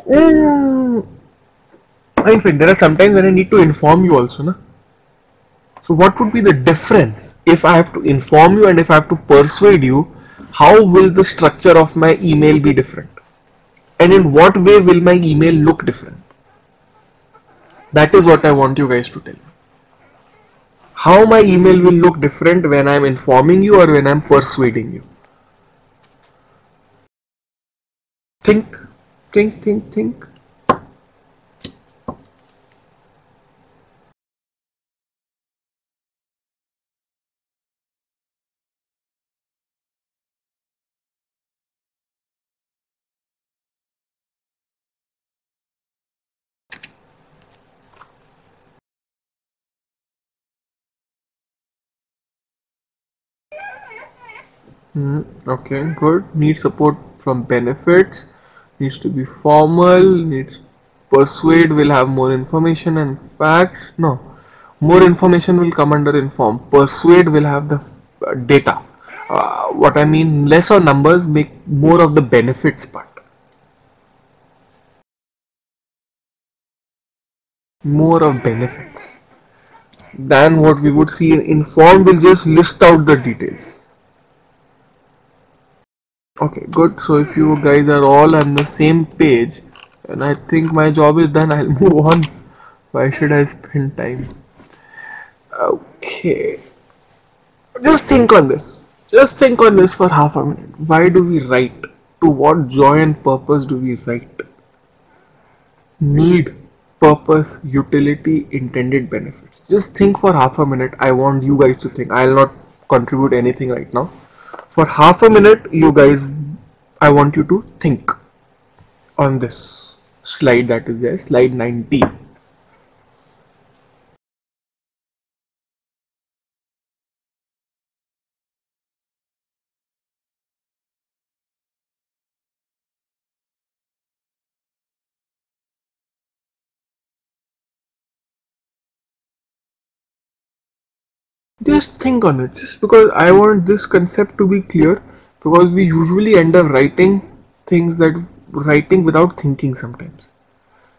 Mm, in fact, there are sometimes when I need to inform you also, na? So what would be the difference if I have to inform you and if I have to persuade you? How will the structure of my email be different? And in what way will my email look different? That is what I want you guys to tell me. How my email will look different when I'm informing you or when I'm persuading you. Think, think. Okay, good. Need support from benefits. Needs to be formal. Needs persuade will have more information and facts. No, more information will come under inform. Persuade will have the data. What I mean, less on numbers, make more of the benefits part. More of benefits than what we would see in inform will just list out the details. Okay, good. So if you guys are all on the same page, and I think my job is done, I'll move on. Why should I spend time? Okay, just think on this. Just think on this for half a minute. Why do we write? To what joy and purpose do we write? Need, purpose, utility, intended benefits. Just think for half a minute. I want you guys to think. I'll not contribute anything right now. For half a minute, you guys, I want you to think on this slide that is there, slide 19. Just think on it, just because I want this concept to be clear, because we usually end up writing things that writing without thinking sometimes.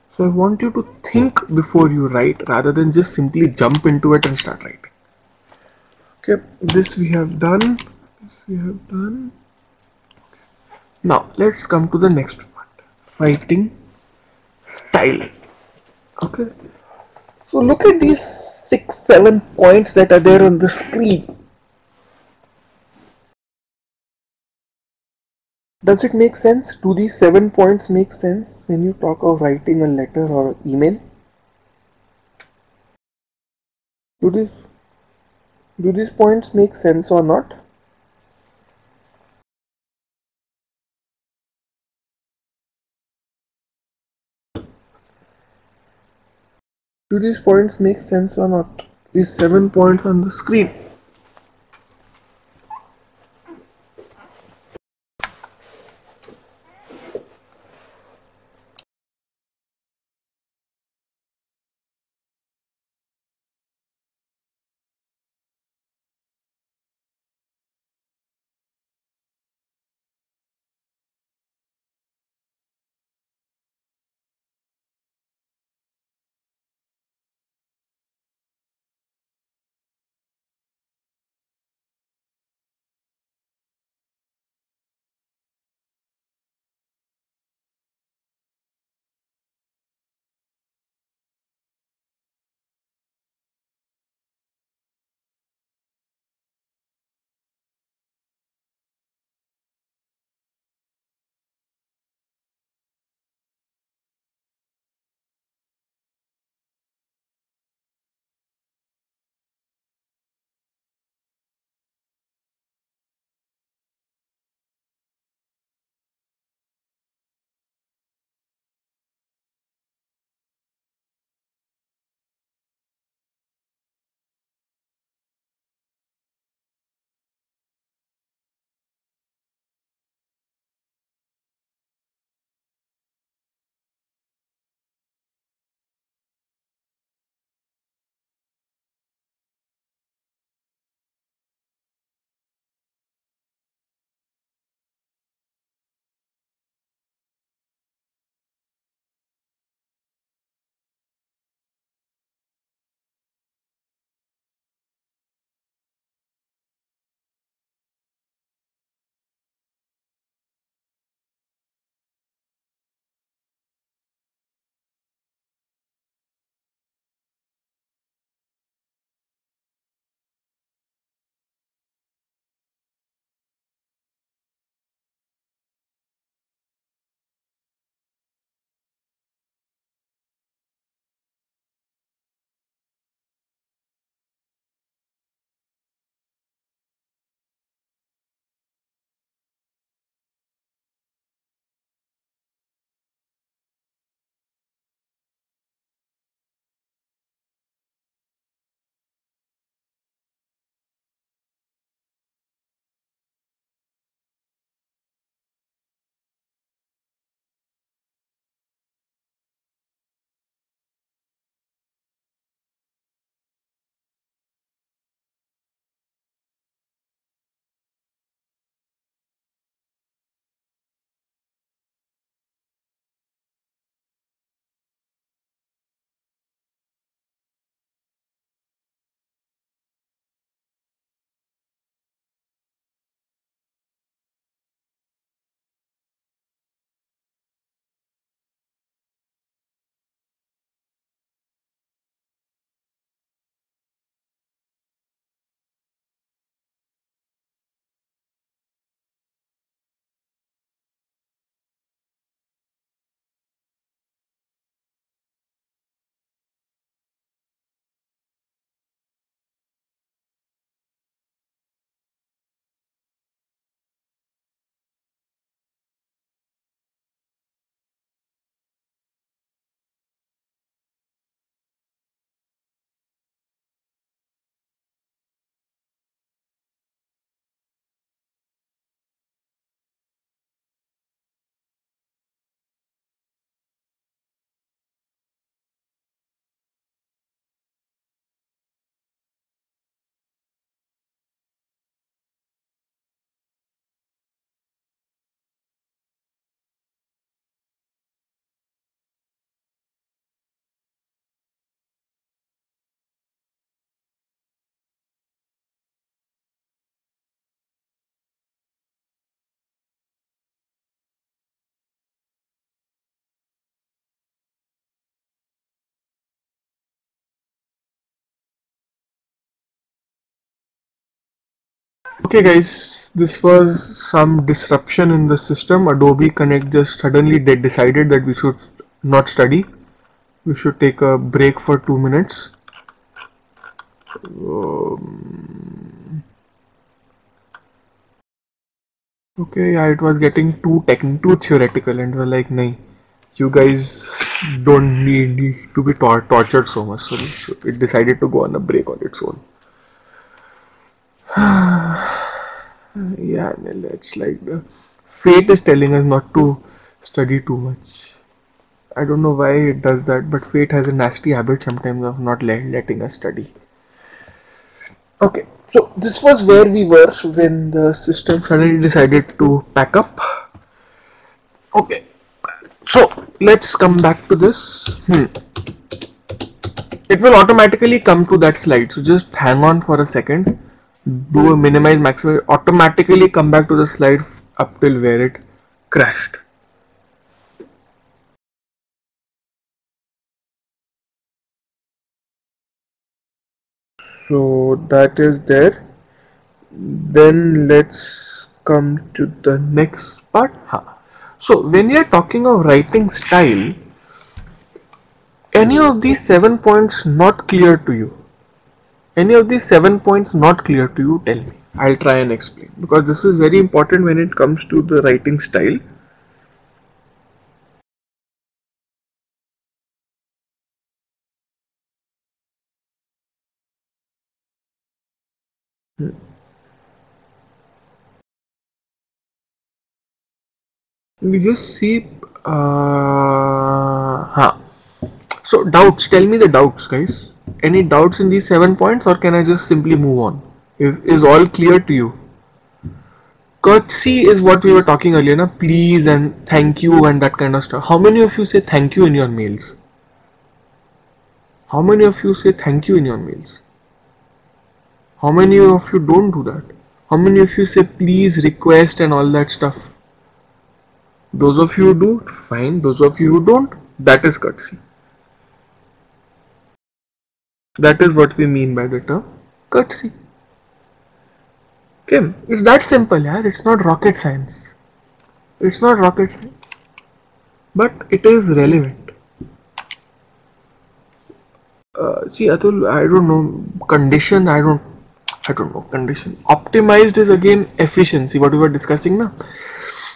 So I want you to think before you write rather than just simply jump into it and start writing. Okay, this we have done. This we have done. Now let's come to the next part. Writing style. Okay. So look at these 6, 7 points that are there on the screen. Does it make sense? Do these 7 points make sense when you talk of writing a letter or email? Do these do these points make sense or not? Do these points make sense or not? These 7 points on the screen. Okay guys, this was some disruption in the system. Adobe Connect just suddenly decided that we should not study. We should take a break for 2 minutes. Okay, yeah, it was getting too theoretical, and we're like, "Nahi, you guys don't need to be tortured so much." So it decided to go on a break on its own. Yeah, it's like the fate is telling us not to study too much. I don't know why it does that, but fate has a nasty habit sometimes of not letting us study. Okay, so this was where we were when the system suddenly decided to pack up. Okay, so let's come back to this. It will automatically come to that slide, so just hang on for a second, do a minimize maximize, automatically come back to the slide up till where it crashed. So that is there. Then let's come to the next part. So when you are talking of writing style, any of these 7 points not clear to you? Any of these 7 points not clear to you, tell me. I'll try and explain, because this is very important when it comes to the writing style. We just see so doubts, tell me the doubts, guys. Any doubts in these 7 points, or can I just simply move on? Is all clear to you? Courtesy is what we were talking earlier, na? Please and thank you and that kind of stuff. How many of you say thank you in your mails? How many of you say thank you in your mails? How many of you don't do that? How many of you say please, request and all that stuff? Those of you who do, fine. Those of you who don't, that is courtesy. That is what we mean by the term courtesy. Okay, it's that simple, yaar. It's not rocket science. It's not rocket science, but it is relevant. See, Atul, I don't know condition. I don't know condition. Optimized is again efficiency. What we were discussing now.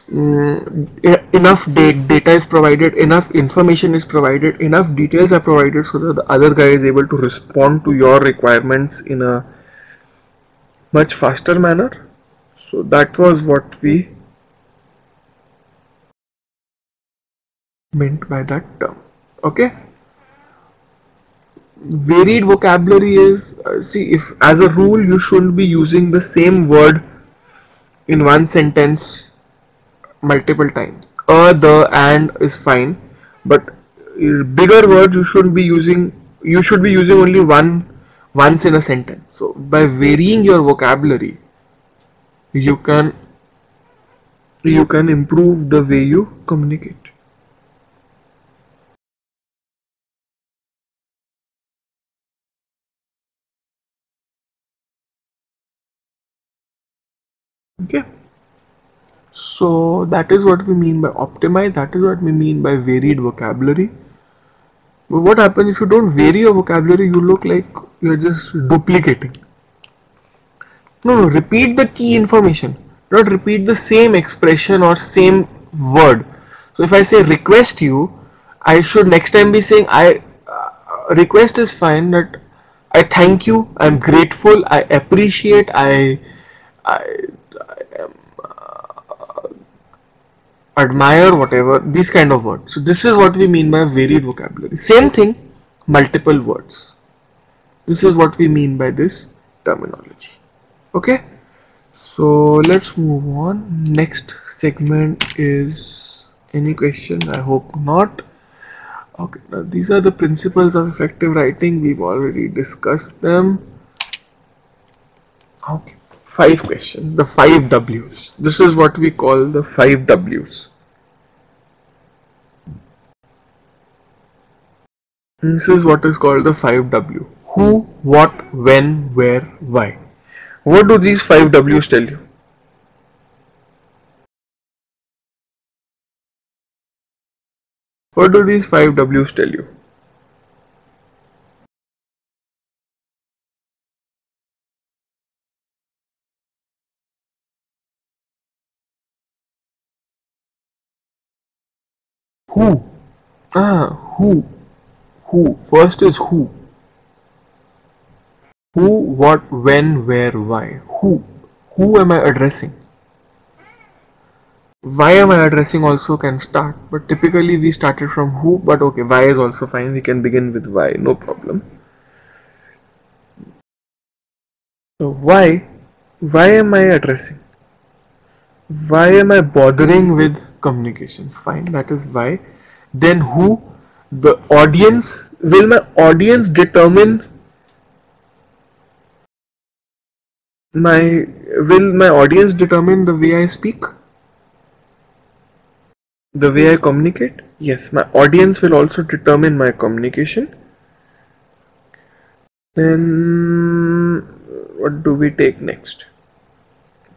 Enough data is provided, enough information is provided, enough details are provided so that the other guy is able to respond to your requirements in a much faster manner. So that was what we meant by that term. Okay. Varied vocabulary is, see, if as a rule you shouldn't be using the same word in one sentence multiple times. The, and is fine, but bigger words you shouldn't be using. You should be using only once in a sentence. So by varying your vocabulary, you can improve the way you communicate. Okay. So that is what we mean by optimize. That is what we mean by varied vocabulary. But what happens if you don't vary your vocabulary? You look like you're just duplicating. No, repeat the key information. Not repeat the same expression or same word. So if I say request you, I should next time be saying I request is fine, but I thank you, I'm grateful, I appreciate, I admire, whatever, these kind of words. So this is what we mean by varied vocabulary. Same thing, multiple words. This is what we mean by this terminology. Okay, so let's move on. Next segment is any question? I hope not. Okay, now these are the principles of effective writing. We've already discussed them. Okay, 5 questions, the 5 W's. This is what we call the 5 W's. This is what is called the 5 W. Who, what, when, where, why. What do these 5 W's tell you? What do these 5 W's tell you? Who? Who? Who? First is who. Who, what, when, where, why. Who? Who am I addressing? Why am I addressing also can start, but typically we started from who, but okay, why is also fine. We can begin with why, no problem. So why am I addressing? Why am I bothering with communication? Fine, that is why. Then who? The audience. Will my audience determine the way I speak? The way I communicate? Yes, my audience will also determine my communication. Then what do we take next?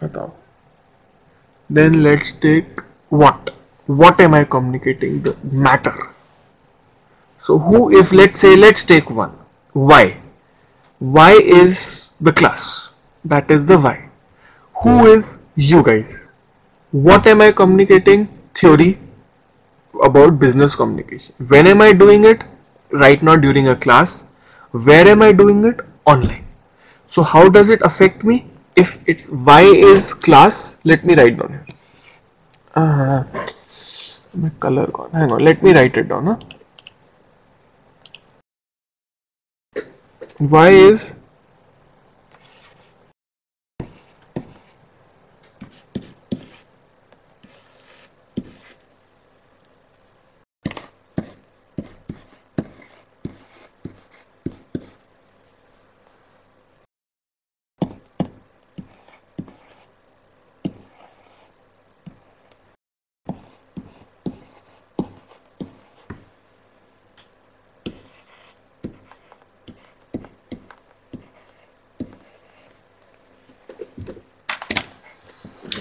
Batao. Then let's take what? What am I communicating? The matter. So who, if let's take one. Why? Why is the class? That is the why. Who is you guys? What am I communicating? Theory about business communication. When am I doing it? Right now during a class. Where am I doing it? Online. So how does it affect me? If it's why is class, let me write down here. My color gone. Hang on, let me write it down. Why is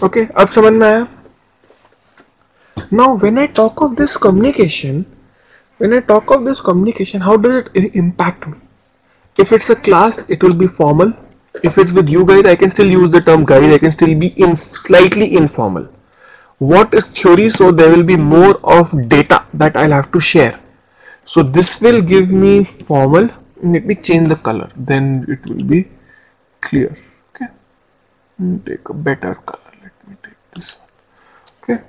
okay, अब समझ में आया? Now when I talk of this communication, how does it impact me? If it's a class, it will be formal. If it's with you guys, I can still use the term guys, I can still be slightly informal. What is theory? So there will be more of data that I'll have to share. So this will give me formal. Let me change the color, then it will be clear. Okay, take a better color. Let me take this one. Okay.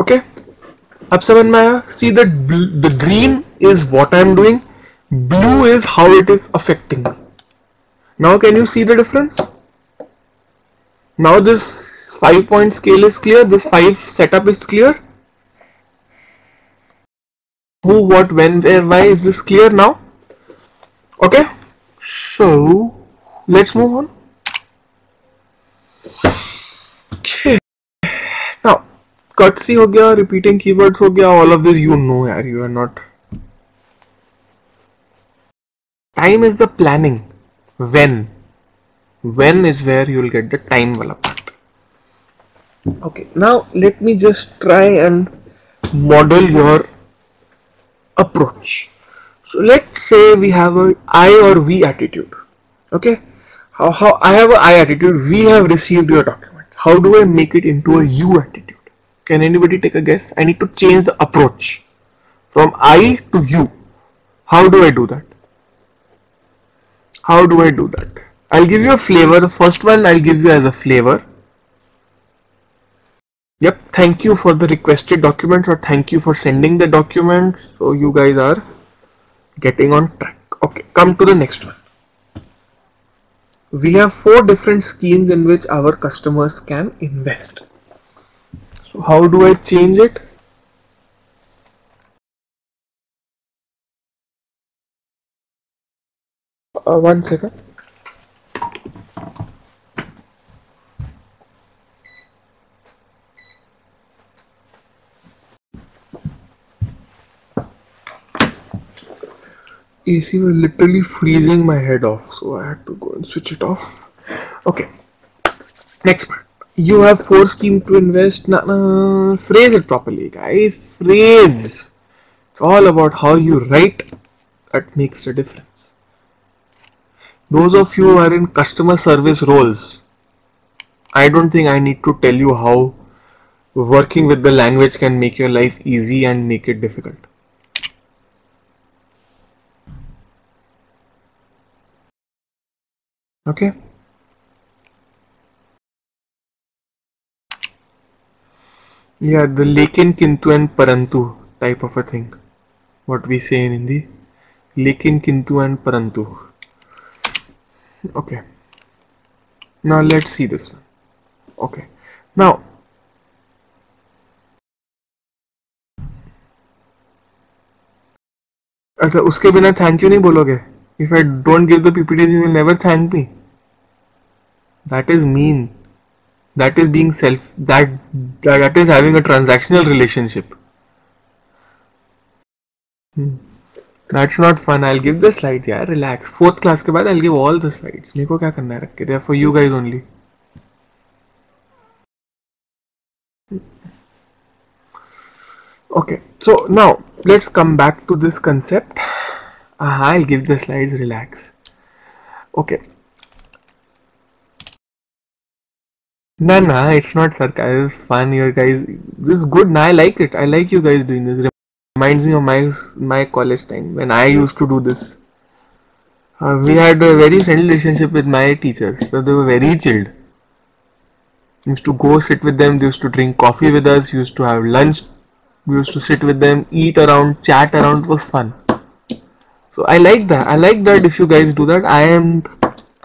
Okay, अब समझ में आया? See that the green is what I am doing, blue is how it is affecting me. Now can you see the difference? Now this 5-point scale is clear, this 5 setup is clear. Who, what, when, where, why, is this clear now? Okay, so let's move on. Okay, now courtesy हो गया, repeating keywords हो गया, all of this you know यार, you are not. Time is the planning. When is where you will get the time wala part. Okay, now let me just try and model your approach. So let's say we have a I or we attitude. Okay, how I have a I attitude, we have received your document. How do I make it into a you attitude? Can anybody take a guess? I need to change the approach from I to you. How do I do that? How do I do that? I'll give you a flavor. The first one I'll give you as a flavor. Yep, thank you for the requested documents, or thank you for sending the documents. So you guys are getting on track. Okay, come to the next one. We have 4 different schemes in which our customers can invest. So how do I change it? One second. AC was literally freezing my head off, so I had to go and switch it off. Okay, next part. You have 4 schemes to invest. Phrase it properly, guys. Phrase. It's all about how you write that makes a difference. Those of you who are in customer service roles, I don't think I need to tell you how working with the language can make your life easy and make it difficult. Okay. Yeah, the lekin, kintu and parantu type of a thing. What we say in Hindi. Lekin, kintu and parantu. Okay. Now let's see this one. Okay. Now, अच्छा उसके बिना thank you नहीं बोलोगे? If I don't give the PPTs, you will never thank me. That is mean. That is being that is having a transactional relationship. That's not fun. I'll give the slides, yeah. Relax. 4th class के बाद I'll give all the slides. मेरे को क्या करना है रख के? They are for you guys only. Okay. So now let's come back to this concept. I'll give the slides. Relax. Okay. Nah, it's not sarcasm. It's fun, you guys. This is good. Nah, I like it. I like you guys doing this. Reminds me of my college time when I used to do this. We had a very friendly relationship with my teachers. So they were very chilled. Used to go sit with them. They used to drink coffee with us. Used to have lunch. We used to sit with them, eat around, chat around. It was fun. So I like that. I like that. If you guys do that, I am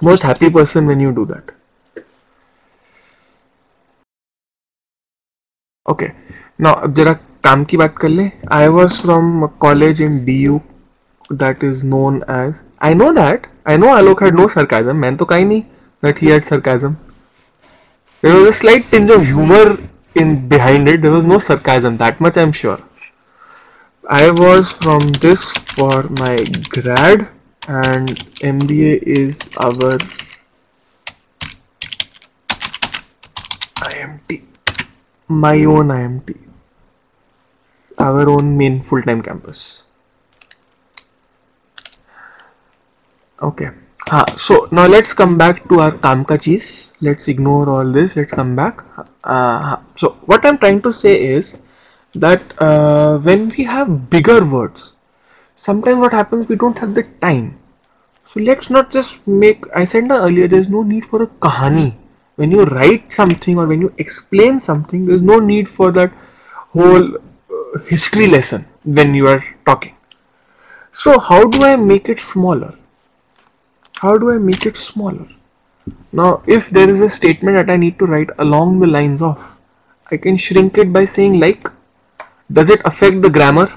most happy person when you do that. Okay. Now अब जरा काम की बात कर ले. I was from a college in DU that is known as. I know Alok had no sarcasm. मैंने तो कहा नहीं that he had sarcasm. There was a slight tinge of humor in behind it. There was no sarcasm. That much I'm sure. I was from this for my grad, and MBA is our IMT. My own IMT, our own main full-time campus. Okay. So now let's come back to our काम का चीज. Let's ignore all this. Let's come back. So what I'm trying to say is that when we have bigger words, sometimes what happens, we don't have the time. So let's not just make. I said earlier, there's no need for a kahani. When you write something or when you explain something, there's no need for that whole history lesson when you are talking. So how do I make it smaller? How do I make it smaller? Now, if there is a statement that I need to write along the lines of, I can shrink it by saying like. Does it affect the grammar?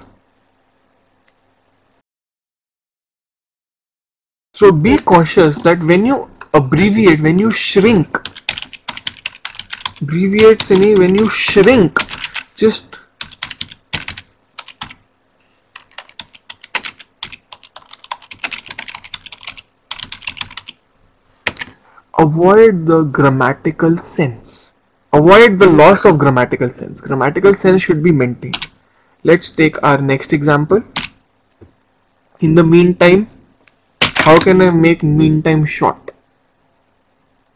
So be cautious that when you abbreviate, when you shrink, when you shrink, just avoid the grammatical sense. Avoid the loss of grammatical sense. Grammatical sense should be maintained. Let's take our next example. In the meantime, how can I make meantime short?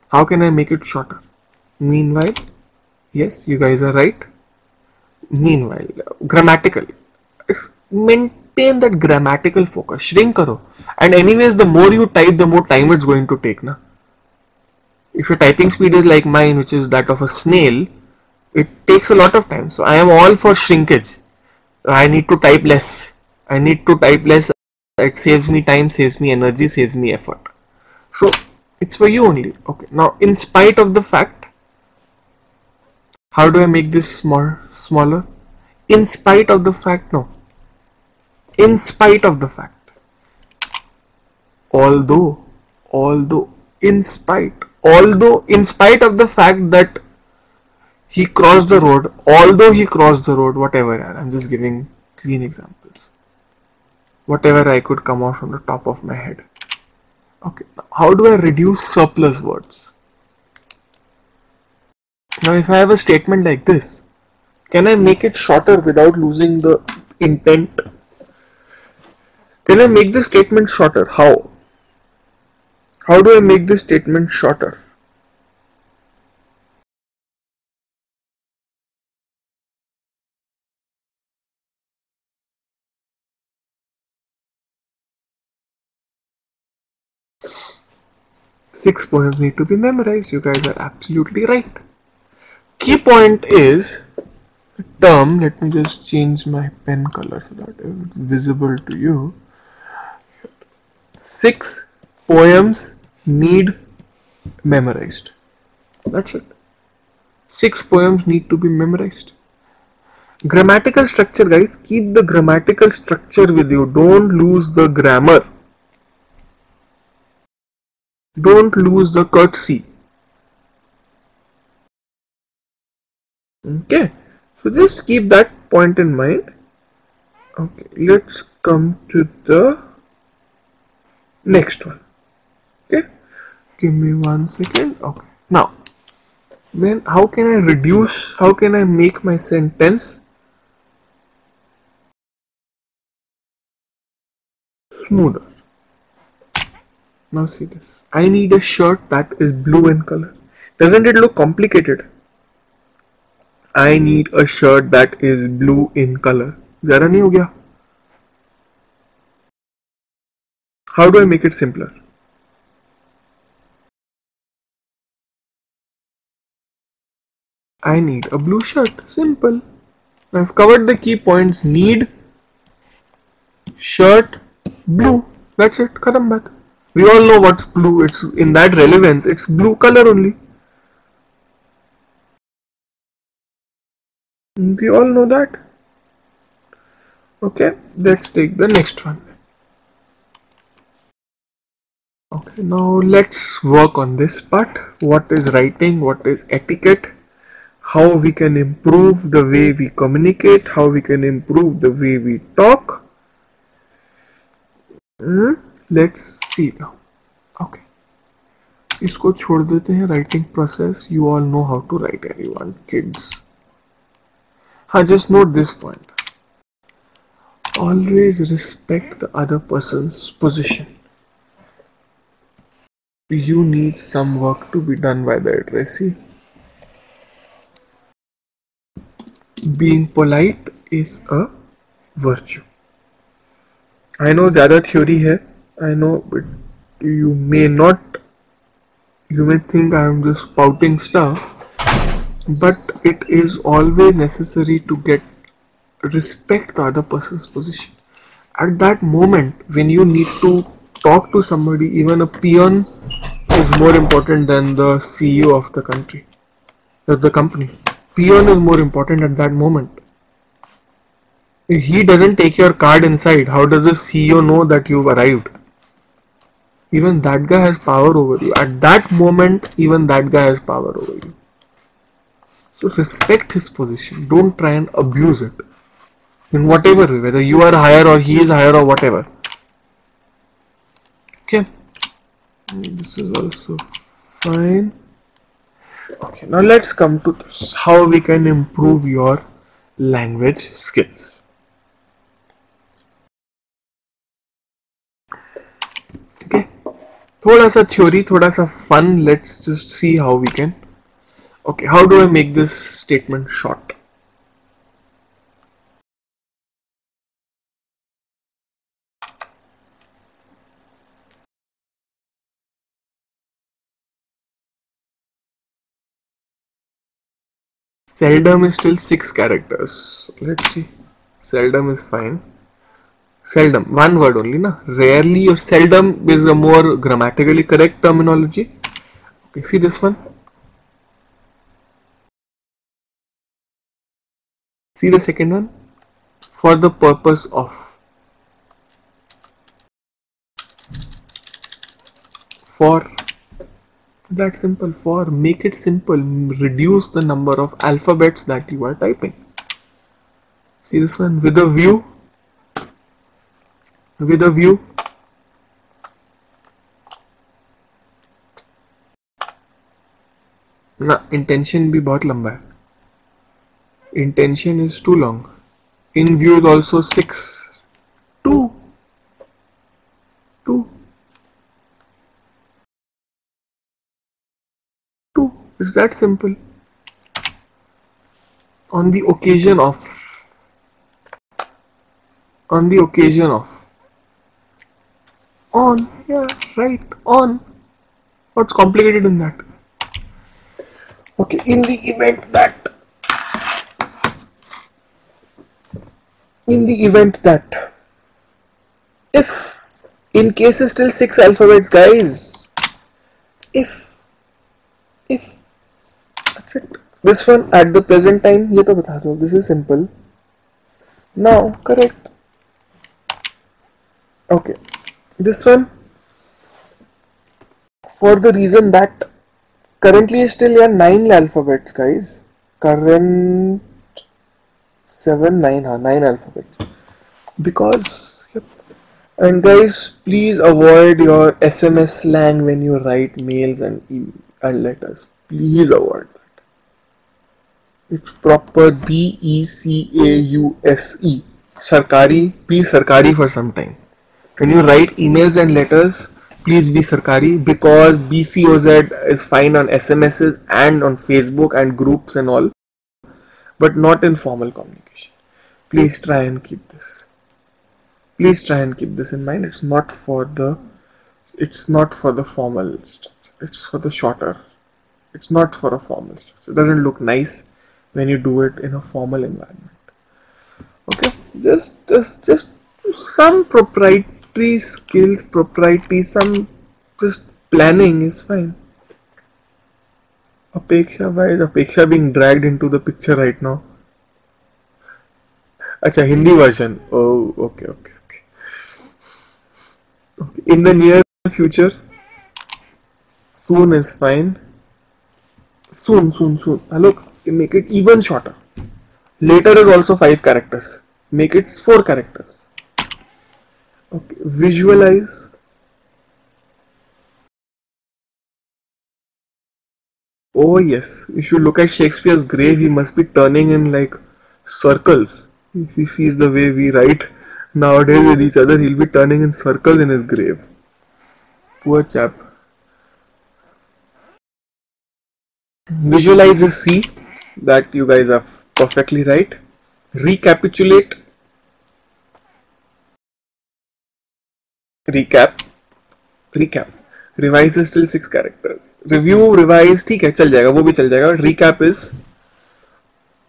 How can I make it shorter? Meanwhile, yes, you guys are right. Meanwhile, grammatically, maintain that grammatical focus. Shrink karo. And anyways, the more you type, the more time it's going to take, na? If your typing speed is like mine, which is that of a snail, It takes a lot of time. So I am all for shrinkage. I need to type less. I need to type less. It saves me time, saves me energy, saves me effort. So it's for you only. Okay. Now, in spite of the fact, how do I make this smaller? In spite of the fact, no. In spite of the fact. Although, in spite of the fact that he crossed the road, although he crossed the road, whatever. I'm just giving clean examples. Whatever I could come out from the top of my head. Okay, how do I reduce surplus words? Now, if I have a statement like this, can I make it shorter without losing the intent? Can I make the statement shorter? How? How do I make this statement shorter? Six poems need to be memorized. You guys are absolutely right. Key point is term. Let me just change my pen color so that it's visible to you. 6 poems need memorized. That's it. 6 poems need to be memorized. Grammatical structure, guys. Keep the grammatical structure with you. Don't lose the grammar. Don't lose the courtesy. Okay. So just keep that point in mind. Okay. Let's come to the next one. Okay. Give me 1 second. Okay. Now, how can I make my sentence smoother? Now see this. I need a shirt that is blue in color. Doesn't it look complicated? I need a shirt that is blue in color. ज़्यादा नहीं हो गया? How do I make it simpler? I need a blue shirt. Simple. I've covered the key points. Need, shirt, blue. That's it. Khatam baat. We all know what's blue. It's in that relevance. It's blue color only. We all know that. Okay. Let's take the next one. Okay. Now let's work on this part. What is writing? What is etiquette? How we can improve the way we communicate, how we can improve the way we talk. Let's see now. Okay. इसको छोड़ देते हैं writing process. You all know how to write, everyone, kids. Just note this point. Always respect the other person's position. You need some work to be done by the addressee. Being polite is a virtue. I know ज़्यादा theory है. I know, but you may think I am just spouting stuff, but it is always necessary to get respect the other person's position. At that moment, when you need to talk to somebody, even a peon is more important than the CEO of the country, of the company. Peon is more important at that moment. If he doesn't take your card inside, how does the CEO know that you've arrived? Even that guy has power over you. At that moment, even that guy has power over you. So respect his position. Don't try and abuse it. In whatever way, whether you are higher or he is higher or whatever. Okay. This is also fine. Okay, now let's come to this. How we can improve your language skills. Okay. थोड़ा सा theory, थोड़ा सा fun. Let's just see how we can. Okay, how do I make this statement short? Seldom is still 6 characters. Let's see. Seldom is fine. Seldom, one word only, na? Rarely or seldom is a more grammatically correct terminology. Okay, see this one. See the second one. For the purpose of. For. That simple. For. Make it simple. Reduce the number of alphabets that you are typing. See this one. With a view. With a view. ना intention भी बहुत लंबा है. Intention is too long. In view is also 6. 2. 2. 2. It's that simple. On the occasion of. On the occasion of. On. Yeah, right. On. What's complicated in that? Okay, in the event that if in case is still 6 alphabets, guys, if that's it. This one at the present time, ये तो बता दो, this is simple. Now correct. Okay, this one for the reason that currently is still 9 alphabets, guys. Current 7, 9, 9 alphabets. Because, yep. And guys, please avoid your SMS slang when you write mails and letters. Please avoid that. It's proper BECAUSE. Sarkari, be Sarkari for some time. When you write emails and letters, please be Sarkari, because BCOZ is fine on SMSs and on Facebook and groups and all, but not in formal communication. Please try and keep this. Please try and keep this in mind. It's not for the formal structure. It's for the shorter. It's not for a formal structure. It doesn't look nice when you do it in a formal environment. Okay, just some proprietary skills, some just planning is fine. Apeksha, why is Apeksha being dragged into the picture right now? Acha, Hindi version. Oh, okay. In the near future, soon is fine. Soon. Look, make it even shorter. Later is also 5 characters. Make it 4 characters. Okay, visualize. Oh yes, if you look at Shakespeare's grave, he must be turning in like circles. If he sees the way we write nowadays with each other, he'll be turning in circles in his grave. Poor chap. Visualize is C. That you guys are perfectly right. Recapitulate. Recap. Revise is still 6 characters. Review, revise, ठीक है, चल जाएगा, वो भी चल जाएगा. Recap is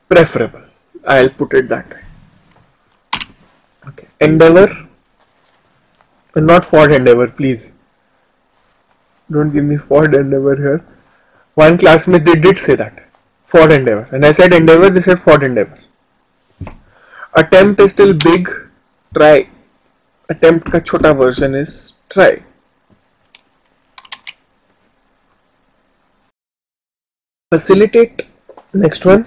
preferable. I'll put it that way. Okay. Endeavor. Not Ford Endeavor, please. Don't give me Ford Endeavor here. One classmate, they did say that. Ford Endeavor. And I said Endeavor, they said Ford Endeavor. Attempt is still big. Try. Attempt का छोटा version is try. Facilitate. Next one.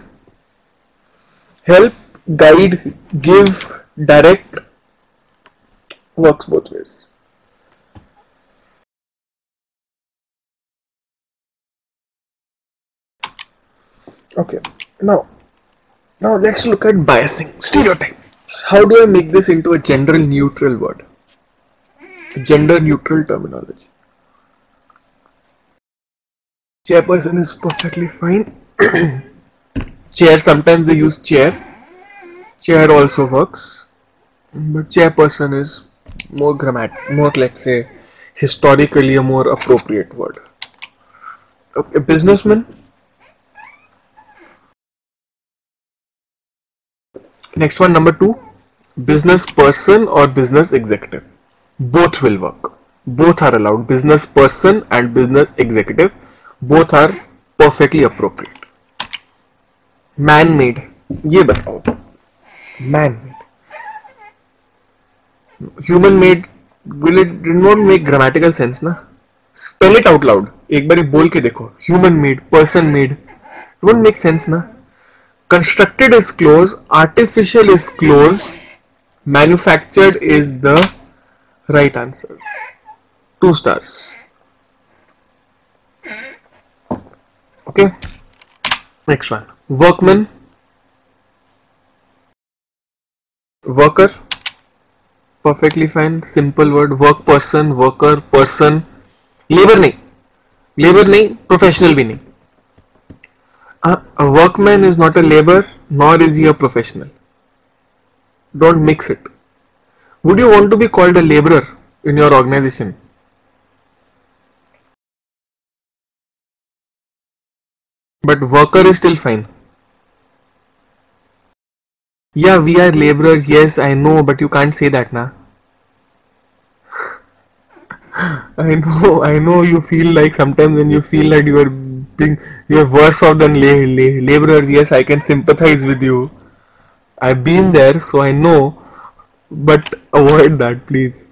Help, guide, give, direct. Works both ways. Okay. Now let's look at biasing. Stereotype. How do I make this into a gender neutral word? Gender neutral terminology. Chairperson is perfectly fine. Chair, sometimes they use chair. Chair also works. But chairperson is more let's say, historically a more appropriate word. Okay, businessman. Next one, number 2, business person or business executive. Both will work. Both are allowed. Business person and business executive, both are perfectly appropriate. Man-made, ये बताओ. Man-made. Human-made, will it not make grammatical sense ना? Spell it out loud. एक बार बोल के देखो. Human-made, person-made. It won't make sense ना? Constructed is close, artificial is close, manufactured is the right answer. 2 stars. Okay. Next one. Workman, worker, perfectly fine. Simple word. Work person, worker, person. Labor नहीं, professional भी नहीं. A workman is not a laborer, nor is he a professional. Don't mix it. Would you want to be called a laborer in your organization? But worker is still fine. Yeah, we are laborers, yes, I know, but you can't say that, na. I know you feel like sometimes when you feel that you're worse off than laborers, yes, I can sympathize with you. I've been there, so I know, but avoid that, please.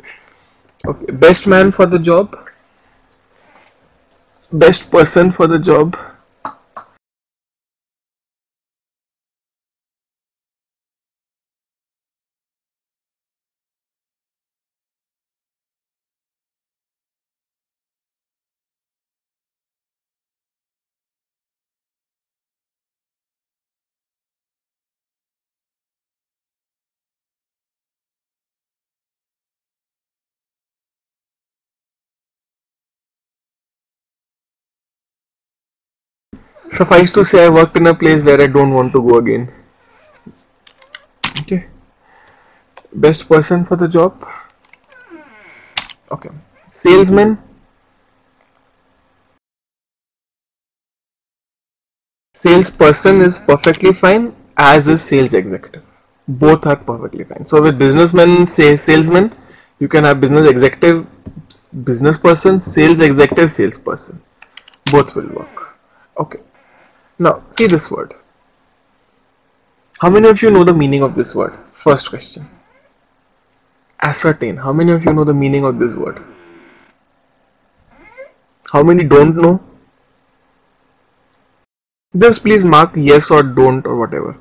Okay, best man for the job, best person for the job. Suffice to say, I worked in a place where I don't want to go again. Okay. Best person for the job. Okay. Salesman. Salesperson is perfectly fine, as is sales executive. Both are perfectly fine. So with businessman, say salesman, you can have business executive, business person, sales executive, salesperson. Both will work. Okay. Now see this word. How many of you know the meaning of this word? First question. Ascertain. How many of you know the meaning of this word? How many don't know? Just please mark yes or don't or whatever.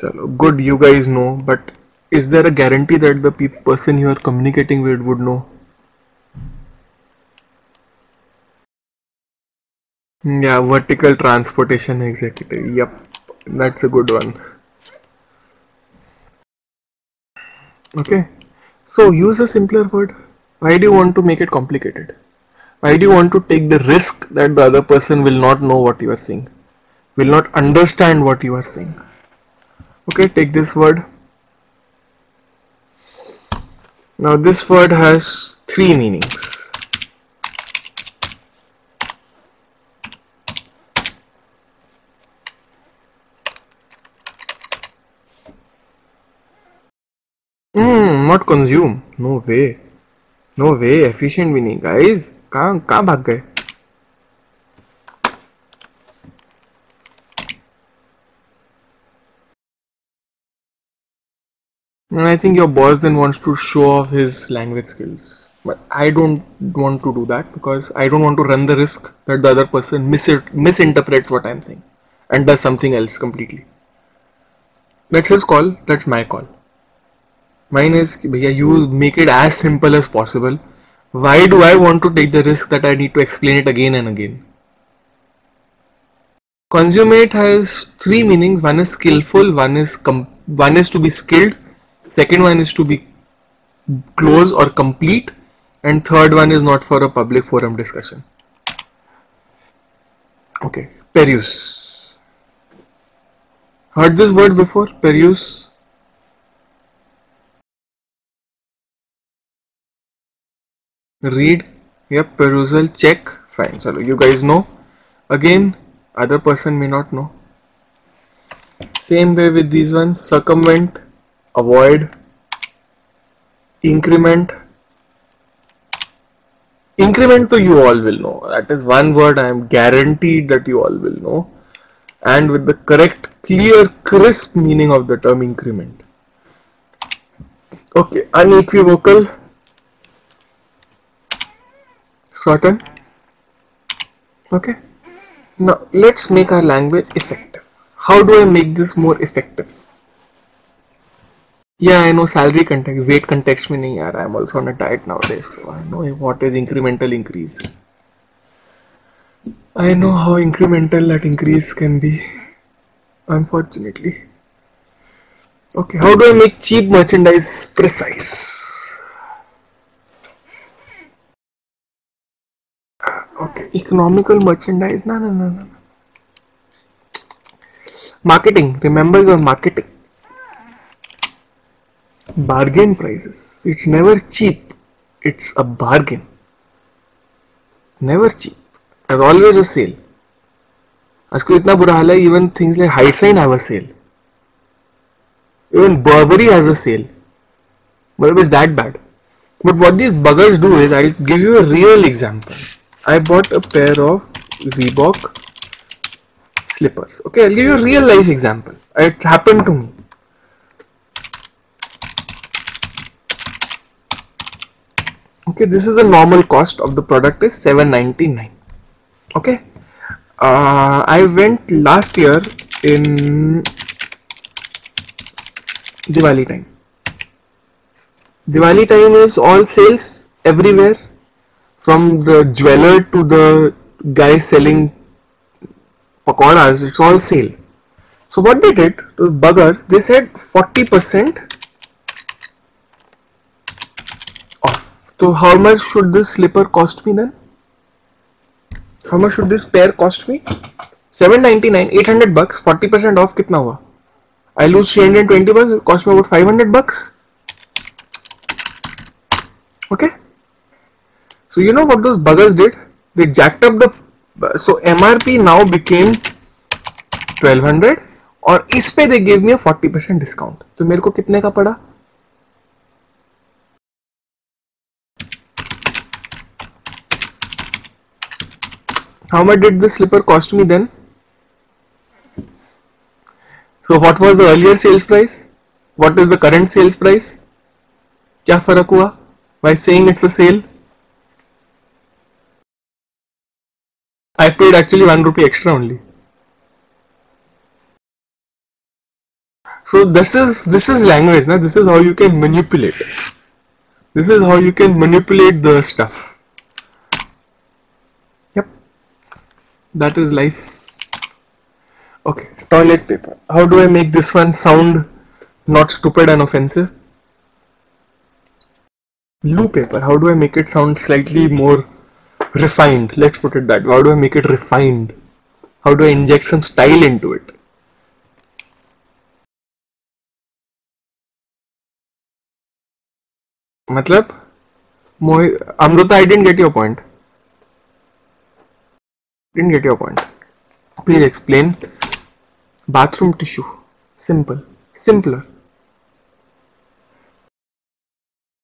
Chalo, good, you guys know, but is there a guarantee that the person you are communicating with would know? Yeah, vertical transportation executive. Yep, that's a good one. Okay, so use a simpler word. Why do you want to make it complicated? Why do you want to take the risk that the other person will not know what you are saying, will not understand what you are saying? Okay, take this word. Now this word has 3 meanings. Not consume. No way. No way. Efficient भी नहीं. Guys, कहाँ भाग गए? And I think your boss then wants to show off his language skills. But I don't want to do that because I don't want to run the risk that the other person misinterprets what I'm saying and does something else completely. That's his call. That's my call. Mine is, bhaiya, you make it as simple as possible. Why do I want to take the risk that I need to explain it again and again? Consummate has 3 meanings. One is skillful, one is to be skilled, second one is to be close or complete, and third one is not for a public forum discussion. Okay, peruse. Heard this word before? Peruse. Read. Yep, perusal, check, fine. So you guys know. Again, other person may not know. Same way with these ones, circumvent, avoid, increment. Increment to you all will know. That is one word I am guaranteed that you all will know. And with the correct, clear, crisp meaning of the term increment. Okay, unequivocal, certain. Okay, now let's make our language effective. How do I make this more effective? Yeah, I know salary context, weight context में नहीं यार. I'm also on a diet nowadays, so I know what is incremental increase. I know how incremental that increase can be, unfortunately. Okay, how do I make cheap merchandise precise? Okay, economical merchandise. No. Marketing. Remember your marketing. Bargain prices. It's never cheap. It's a bargain. Never cheap. There's always a sale. आजकल इतना बुरा हाल है. Even things like High Sign have a sale. Even Burberry has a sale. But it's that bad. But what these buggers do is, I'll give you a real example. I bought a pair of Reebok slippers. Okay, I'll give you a real life example. It happened to me. Okay, this is the normal cost of the product is $7.99. Okay, I went last year in Diwali time. Diwali time is all sales everywhere, from the jeweler to the guy selling pakoras. It's all sale. So what they did to buggers, they said 40% off. So how much should this slipper cost me then? How much should this pair cost me? $7.99, $800. 40% off कितना हुआ? I lose $320. It cost me about $500. Okay. So you know what those buggers did? They jacked up the, so MRP now became 1200 और इस पे they gave me a 40% discount. तो मेरे को कितने का पड़ा? How much did this slipper cost me then? So what was the earlier sales price? What is the current sales price? क्या फर्क हुआ by saying it's a sale? I paid actually ₹1 extra only. So this is language, na? This is how you can manipulate it. This is how you can manipulate the stuff. Yep, that is life. Okay, toilet paper. How do I make this one sound not stupid and offensive? Blue paper. How do I make it sound slightly more refined? Let's put it that way. How do I make it refined? How do I inject some style into it? Matlab, Amruta, I didn't get your point. Didn't get your point. Please explain. Bathroom tissue. Simple. Simpler.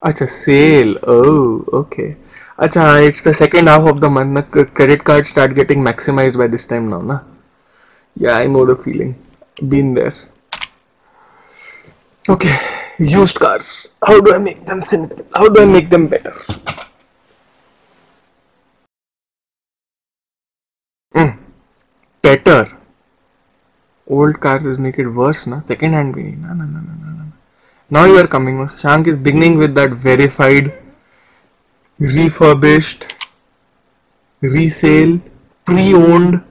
Acha, sale. Oh, okay. Acha, it's the second half of the month. Na? Credit cards start getting maximized by this time now, na? Yeah, I know the feeling. Been there. Okay, used cars. How do I make them simple? How do I make them better? Better. Old cars is make it worse, na? Second hand bhi nahi. No. Now you are coming. Shank is beginning with that verified, refurbished, resale, pre-owned,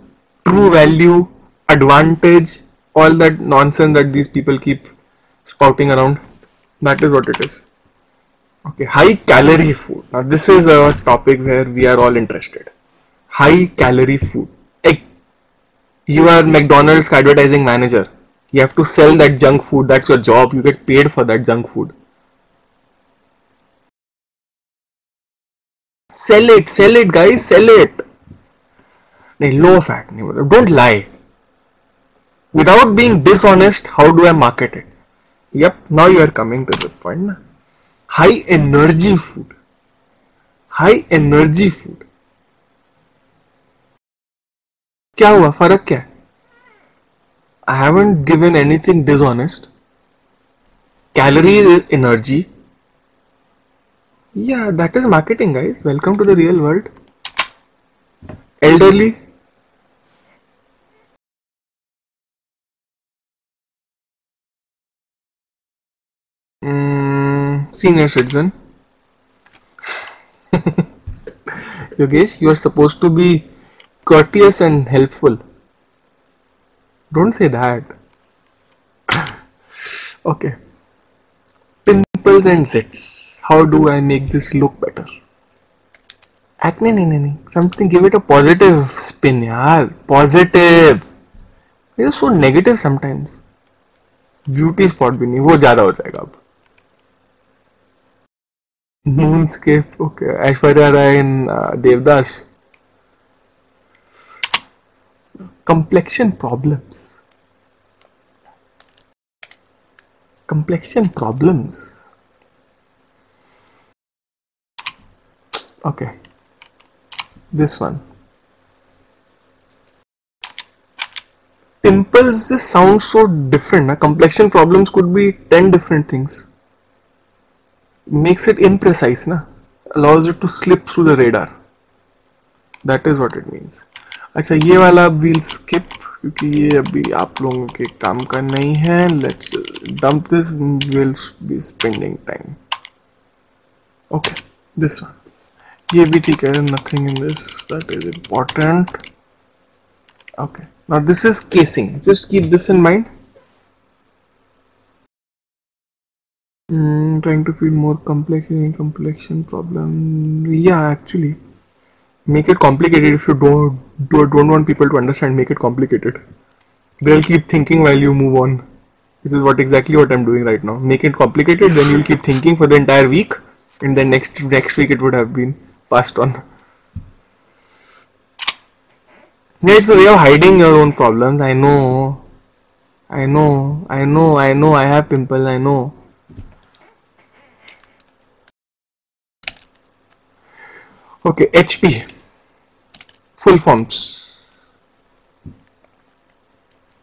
true value, advantage, all that nonsense that these people keep spouting around. That is what it is. Okay, high calorie food. Now this is a topic where we are all interested. High calorie food. You are McDonald's advertising manager. You have to sell that junk food. That's your job. You get paid for that junk food. Sell it guys, sell it. नहीं, low fat नहीं बोलो, don't lie. Without being dishonest, how do I market it? Yep, now you are coming to the point ना. High energy food. High energy food. क्या हुआ, फर्क क्या है? I haven't given anything dishonest. Calories is energy. Yeah, that is marketing, guys. Welcome to the real world. Elderly. Senior citizen. Yogesh, you are supposed to be courteous and helpful. Don't say that. Okay. Pimples and zits. How do I make this look better? Acne, no. Something, give it a positive spin, yaar. Positive. It is so negative sometimes. Beauty spot भी नहीं, वो ज़्यादा हो जाएगा अब. Moonscape, okay. Aishwarya Rai in Devdas. Complexion problems. Complexion problems. Okay. This one. Pimples just sound so different. Na? Complexion problems could be 10 different things. Makes it imprecise, na? Allows it to slip through the radar. That is what it means. अच्छा, ये वाला we'll skip क्योंकि ये अभी आप लोगों के काम का नहीं है. Let's dump this. We'll be spending time. Okay, this one. ये भी ठीक है. Nothing in this that is important. Okay. Now this is casing. Just keep this in mind. Trying to feel more complex in complexion problem. Yeah, actually, make it complicated. If you don't want people to understand, make it complicated. They'll keep thinking while you move on. This is exactly what I'm doing right now. Make it complicated, then you'll keep thinking for the entire week, and then next week it would have been passed on. Yeah, it's a way of hiding your own problems. I know. I have pimples. I know. Okay, HP. Full forms.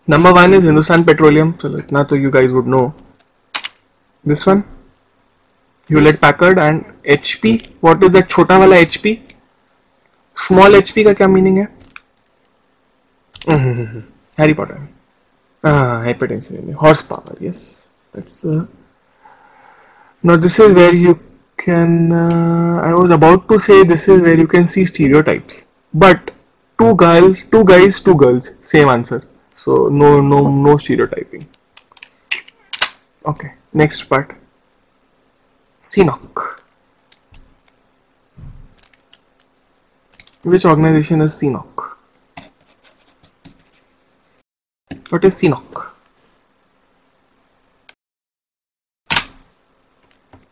Number 1 is Hindustan Petroleum. So itna to you guys would know. This one, Hewlett Packard, and HP. What is that chota wala HP? Small HP का क्या meaning है? Harry Potter. Hypertension. Horsepower. Yes, that's. Now this is where you can. I was about to say this is where you can see stereotypes, but two guys, two girls, same answer. So no stereotyping. Okay, next part. CNOOC. Which organization is CNOOC? What is CNOOC?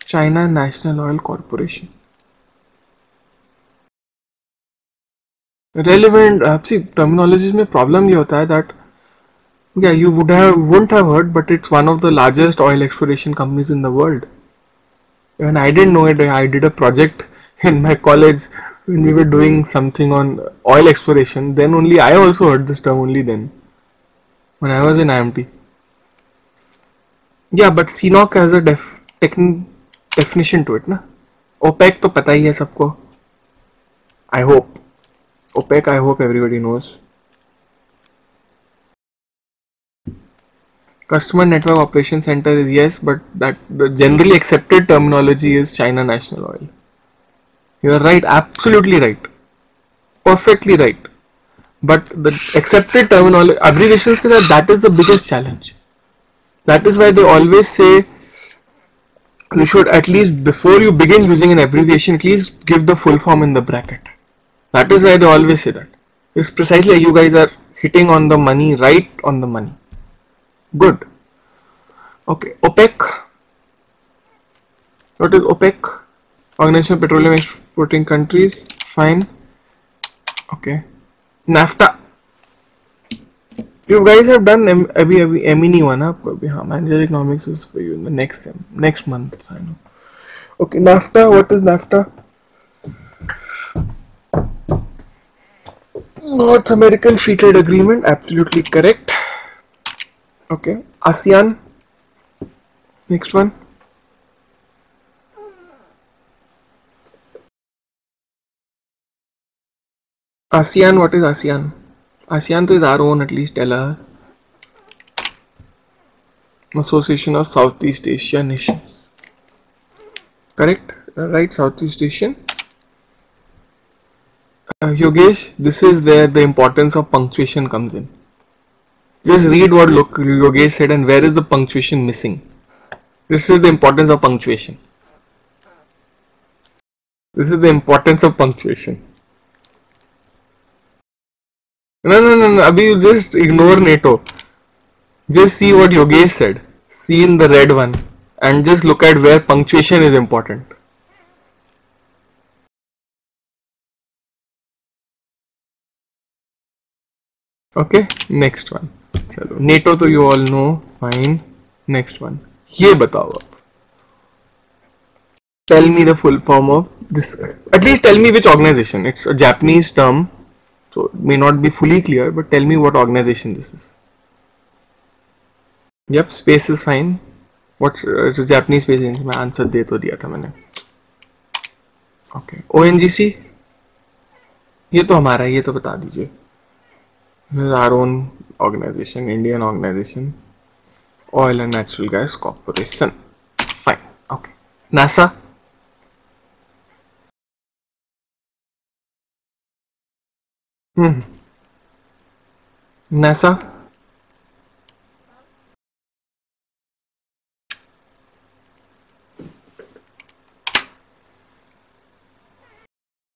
China National Oil Corporation. Relevant. See, terminologies में problem ये होता है that yeah, you wouldn't have heard, but it's one of the largest oil exploration companies in the world. Even I didn't know it. I did a project in my college when we were doing something on oil exploration. Then only I also heard this term only then, when I was in IMT. Yeah, but CNOOC has a definition to it, ना? OPEC तो पता ही है सबको. I hope. OPEC, I hope everybody knows. Customer Network Operation Center is yes, but that the generally accepted terminology is China National Oil. You are right, absolutely right, perfectly right. But the accepted terminology, abbreviations, that is the biggest challenge. That is why they always say you should at least, before you begin using an abbreviation, at least give the full form in the bracket. That is why they always say that. It's precisely you guys are hitting on the money, right on the money. Good. Okay, OPEC. What is OPEC? Organization of Petroleum putting countries, fine. Okay, NAFTA. You guys have done अभी नहीं हुआ ना आपको अभी? हाँ, managerial economics is for you in the next month. I know. Okay, NAFTA. What is NAFTA? North American Free Trade Agreement. Absolutely correct. Okay, ASEAN. Next one. ASEAN. What is ASEAN? ASEAN is our own, at least tell her. Association of Southeast Asia Nations. Correct? Right, Southeast Asian. Yogesh, this is where the importance of punctuation comes in. Just read what Yogesh said and where is the punctuation missing. This is the importance of punctuation. This is the importance of punctuation. No. Abhi you just ignore NATO. Just see what Yogesh said. See in the red one and just look at where punctuation is important. Okay, next one. चलो, NATO तो you all know, fine. Next one. ये बताओ आप. Tell me the full form of this. At least tell me which organization. It's a Japanese term, so it may not be fully clear, but tell me what organization this is. Yep, space is fine. What's it's a Japanese space agency? मैं answer दे तो दिया था मैंने. Okay, ONGC. ये तो हमारा है, ये तो बता दीजिए. Our own organization, Indian organization, Oil and Natural Gas Corporation. Fine. Okay. NASA. NASA.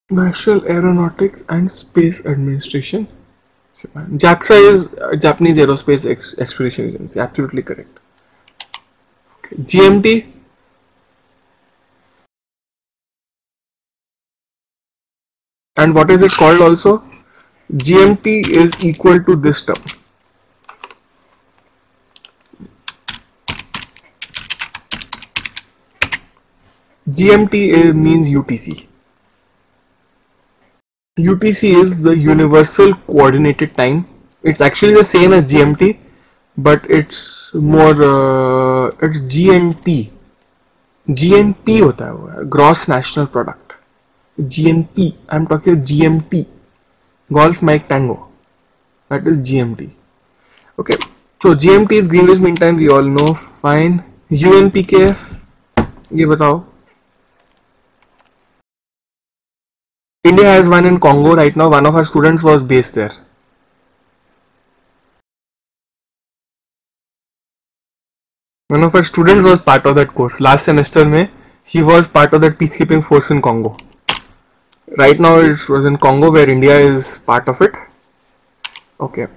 National Aeronautics and Space Administration. JAXA is Japanese Aerospace Exploration Agency. Absolutely correct. Okay. GMT. And what is it called also? GMT is equal to this term. GMT means UTC. UTC is the Universal Coordinated Time. It's actually the same as GMT, but it's more, it's GNP. GNP होता है वो, Gross National Product. GNP, I'm talking GMT. Golf Mike Tango. That is GMT. Okay, so GMT is Greenwich Mean Time, we all know, fine. UNPKF, ये बताओ. India has one in Congo right now. One of our students was based there. One of our students was part of that course. Last semester mein, he was part of that peacekeeping force in Congo. Right now it was in Congo where India is part of it. Okay.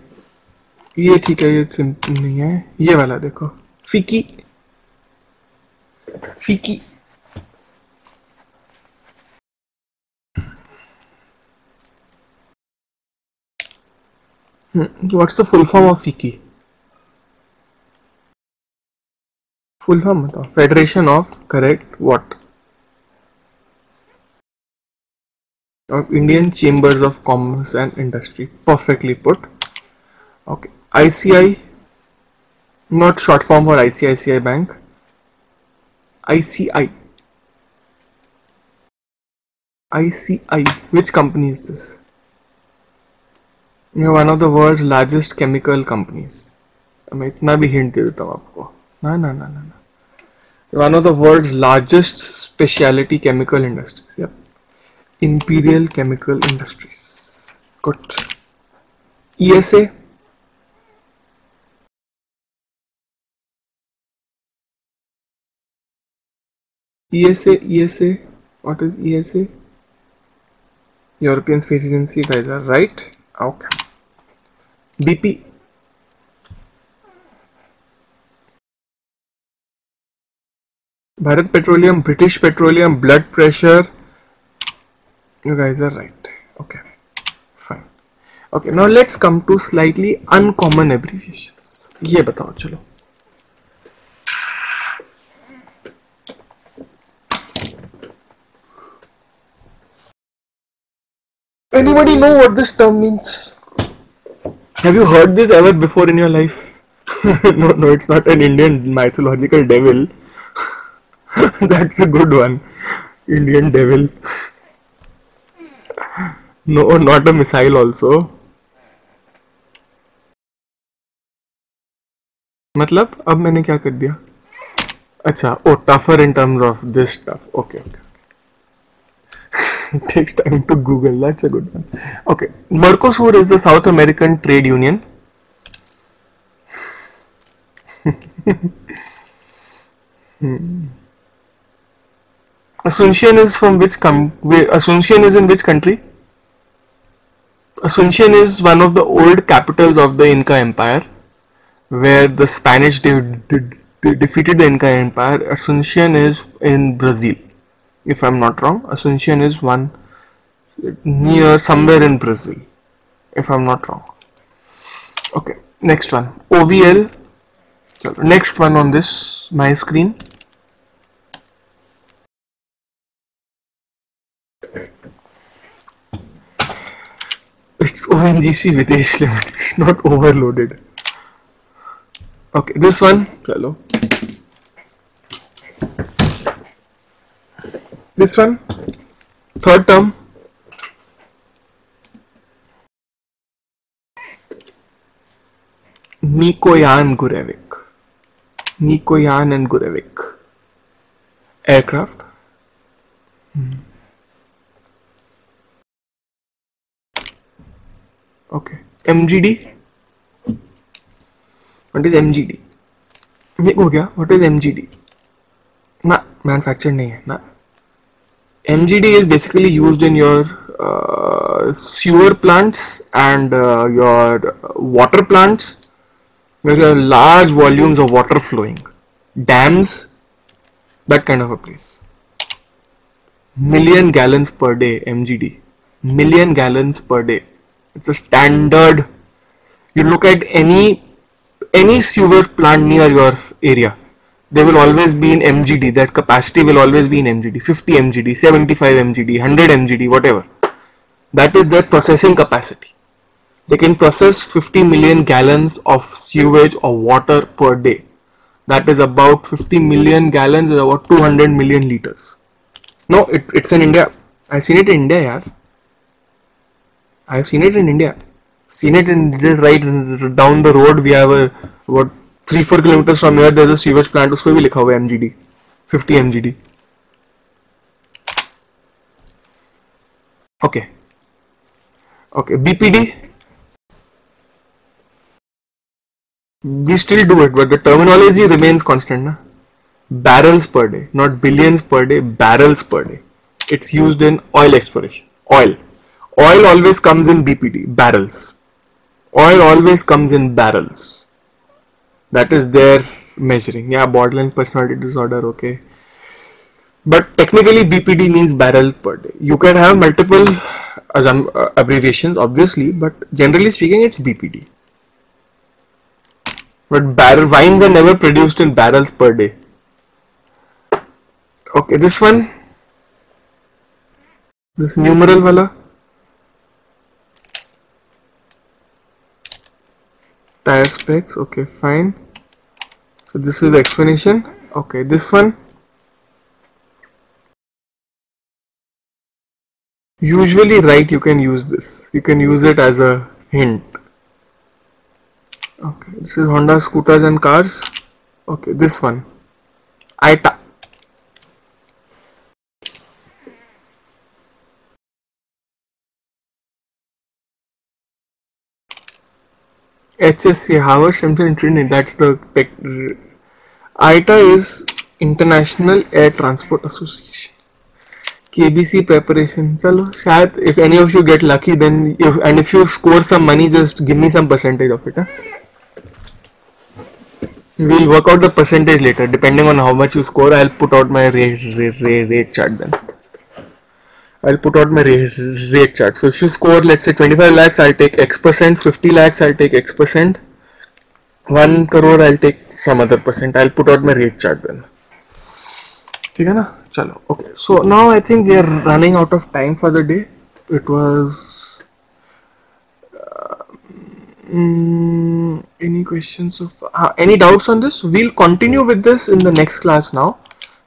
ये ठीक है, ये simple नहीं है. ये वाला देखो. FICCI. FICCI. What's the full form of FICCI? Full form बताओ. Federation of, correct, what? Of Indian Chambers of Commerce and Industry. Perfectly put. Okay. ICI, not short form for ICICI Bank. ICI. ICI. Which company is this? You're one of the world's largest chemical companies. मैं इतना भी hint दे देता हूँ आपको. ना. One of the world's largest specialty chemical industries. Yep. Imperial Chemical Industries. Good. ESA. ESA. What is ESA? European Space Agency, guys are right. Okay. BP. Bharat Petroleum, British Petroleum, blood pressure. You guys are right. Okay, fine. Okay, now let's come to slightly uncommon abbreviations. ये बताओ चलो. Anybody know what this term means? Have you heard this ever before in your life? No, it's not an Indian mythological devil. That's a good one. Indian devil. No, not a missile also. मतलब अब मैंने क्या कर दिया? अच्छा, oh, tougher in terms of this stuff. Okay. It takes time to Google. That's a good one. Okay, Mercosur is the South American trade union. Asuncion is from which Asuncion is in which country? Asuncion is one of the old capitals of the Inca Empire, where the Spanish defeated the Inca Empire. Asuncion is in Brazil, if I'm not wrong. Asuncion is one near somewhere in Brazil, if I'm not wrong. Okay, next one. OVL. Next one on this my screen. It's ONGC Videsh Limited. It's not overloaded. Okay, this one. Hello. This one. Third term. Mikoyan Gurevich. Mikoyan and Gurevich. Aircraft. Okay. MGD. What is MGD? हो गया. What is MGD? ना manufactured नहीं है ना. MGD is basically used in your sewer plants and your water plants, where you have large volumes of water flowing, dams, that kind of a place. Million gallons per day, MGD. Million gallons per day. It's a standard. You look at any sewer plant near your area, there will always be in MGD. That capacity will always be in MGD. 50 MGD, 75 MGD, 100 MGD, whatever. That is their processing capacity. They can process 50 million gallons of sewage or water per day. That is about 50 million gallons, is about 200 million liters. No, it's in India. I've seen it in India, yaar. I've seen it in India. Seen it in right down the road. We have a about 3-4 kilometers from here. There's a sewage plant. उसपे भी लिखा हुआ है MGD, 50 MGD. Okay. BPD. We still do it, but the terminology remains constant, na? Barrels per day, not billions per day. Barrels per day. It's used in oil exploration. Oil always comes in BPD. Barrels. Oil always comes in barrels. That is their measuring. Yeah, borderline personality disorder, okay. But technically BPD means barrel per day. You can have multiple abbreviations, obviously, but generally speaking it's BPD. But wines are never produced in barrels per day. Okay, this one, this numeral wala, tire specs. Okay, fine. So this is the explanation. Okay, this one, usually right, you can use this. You can use it as a hint. Okay, this is Honda scooters and cars. Okay, this one, ITA. HSC, Harvard Simpson Trinity. That's the ITA is International Air Transport Association. KBC preparation. Chalo, shayad if any of you get lucky, then if you score some money, just give me some percentage of it. Huh? We'll work out the percentage later. Depending on how much you score, I'll put out my rate chart then. I'll put out my rate chart. So if you score, let's say 25 lakhs, I'll take X percent, 50 lakhs, I'll take X percent, 1 crore, I'll take some other percent. I'll put out my rate chart then. ठीक है ना? चलो, okay. So now I think we are running out of time for the day. It was any questions of any doubts on this? We'll continue with this in the next class now.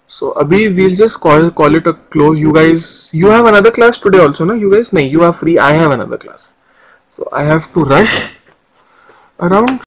So abhi we'll just call it a close. You guys, you have another class today also, no? You guys, no, you are free. I have another class, so I have to rush around.